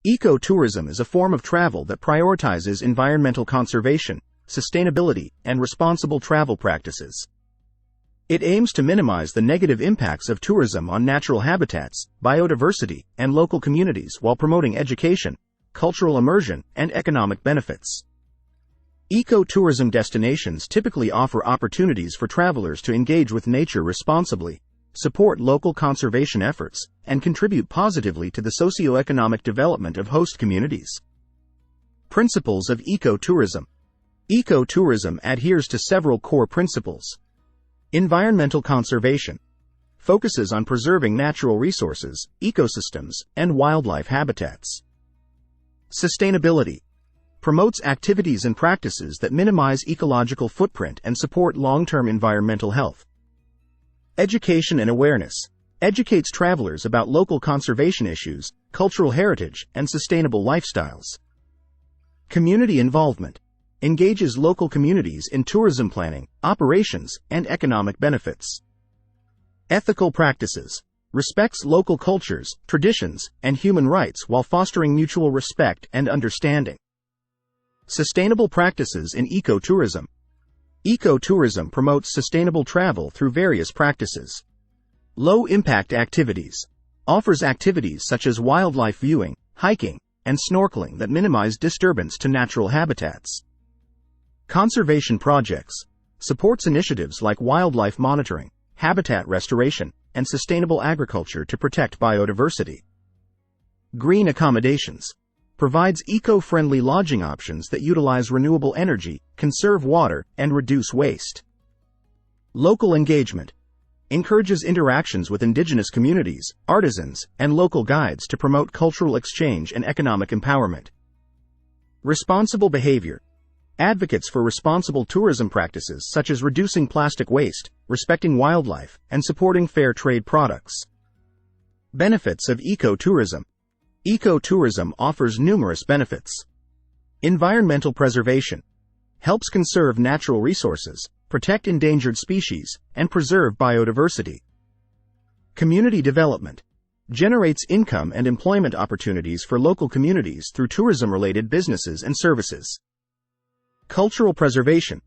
Ecotourism is a form of travel that prioritizes environmental conservation, sustainability, and responsible travel practices. It aims to minimize the negative impacts of tourism on natural habitats, biodiversity, and local communities while promoting education, cultural immersion, and economic benefits. Ecotourism destinations typically offer opportunities for travelers to engage with nature responsibly, support local conservation efforts, and contribute positively to the socio-economic development of host communities. Principles of ecotourism. Ecotourism adheres to several core principles. Environmental conservation focuses on preserving natural resources, ecosystems, and wildlife habitats. Sustainability promotes activities and practices that minimize ecological footprint and support long-term environmental health. Education and awareness educates travelers about local conservation issues, cultural heritage, and sustainable lifestyles. Community involvement engages local communities in tourism planning, operations, and economic benefits. Ethical practices respects local cultures, traditions, and human rights while fostering mutual respect and understanding. Sustainable practices in ecotourism. Ecotourism promotes sustainable travel through various practices. Low-impact activities offers activities such as wildlife viewing, hiking, and snorkeling that minimize disturbance to natural habitats. Conservation projects supports initiatives like wildlife monitoring, habitat restoration, and sustainable agriculture to protect biodiversity. Green accommodations provides eco-friendly lodging options that utilize renewable energy, conserve water, and reduce waste. Local engagement encourages interactions with indigenous communities, artisans, and local guides to promote cultural exchange and economic empowerment. Responsible behavior advocates for responsible tourism practices such as reducing plastic waste, respecting wildlife, and supporting fair trade products. Benefits of ecotourism. Ecotourism offers numerous benefits. Environmental preservation helps conserve natural resources, protect endangered species, and preserve biodiversity. Community development generates income and employment opportunities for local communities through tourism-related businesses and services. Cultural preservation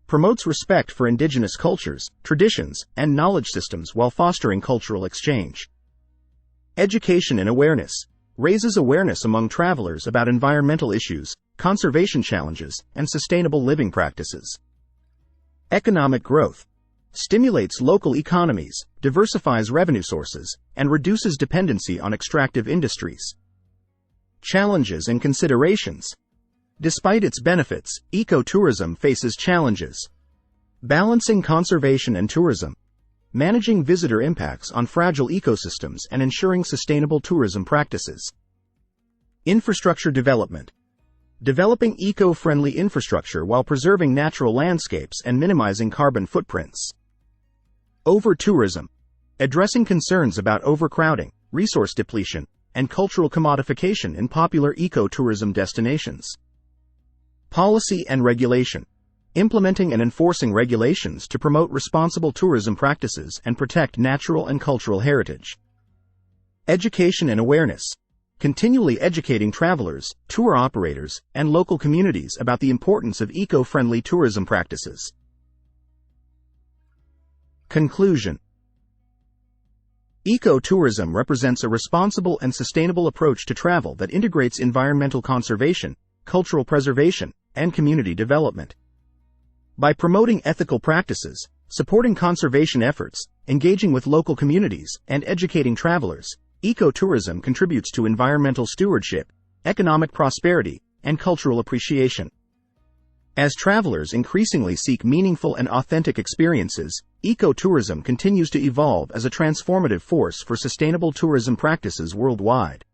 promotes respect for indigenous cultures, traditions, and knowledge systems while fostering cultural exchange. Education and awareness raises awareness among travelers about environmental issues, conservation challenges, and sustainable living practices. Economic growth stimulates local economies, diversifies revenue sources, and reduces dependency on extractive industries. Challenges and considerations. Despite its benefits, ecotourism faces challenges. Balancing conservation and tourism, managing visitor impacts on fragile ecosystems, and ensuring sustainable tourism practices. Infrastructure development. Developing eco-friendly infrastructure while preserving natural landscapes and minimizing carbon footprints. Over-tourism. Addressing concerns about overcrowding, resource depletion, and cultural commodification in popular ecotourism destinations. Policy and regulation. Implementing and enforcing regulations to promote responsible tourism practices and protect natural and cultural heritage. Education and awareness. Continually educating travelers, tour operators, and local communities about the importance of eco-friendly tourism practices. Conclusion. Ecotourism represents a responsible and sustainable approach to travel that integrates environmental conservation, cultural preservation, and community development. By promoting ethical practices, supporting conservation efforts, engaging with local communities, and educating travelers, ecotourism contributes to environmental stewardship, economic prosperity, and cultural appreciation. As travelers increasingly seek meaningful and authentic experiences, ecotourism continues to evolve as a transformative force for sustainable tourism practices worldwide.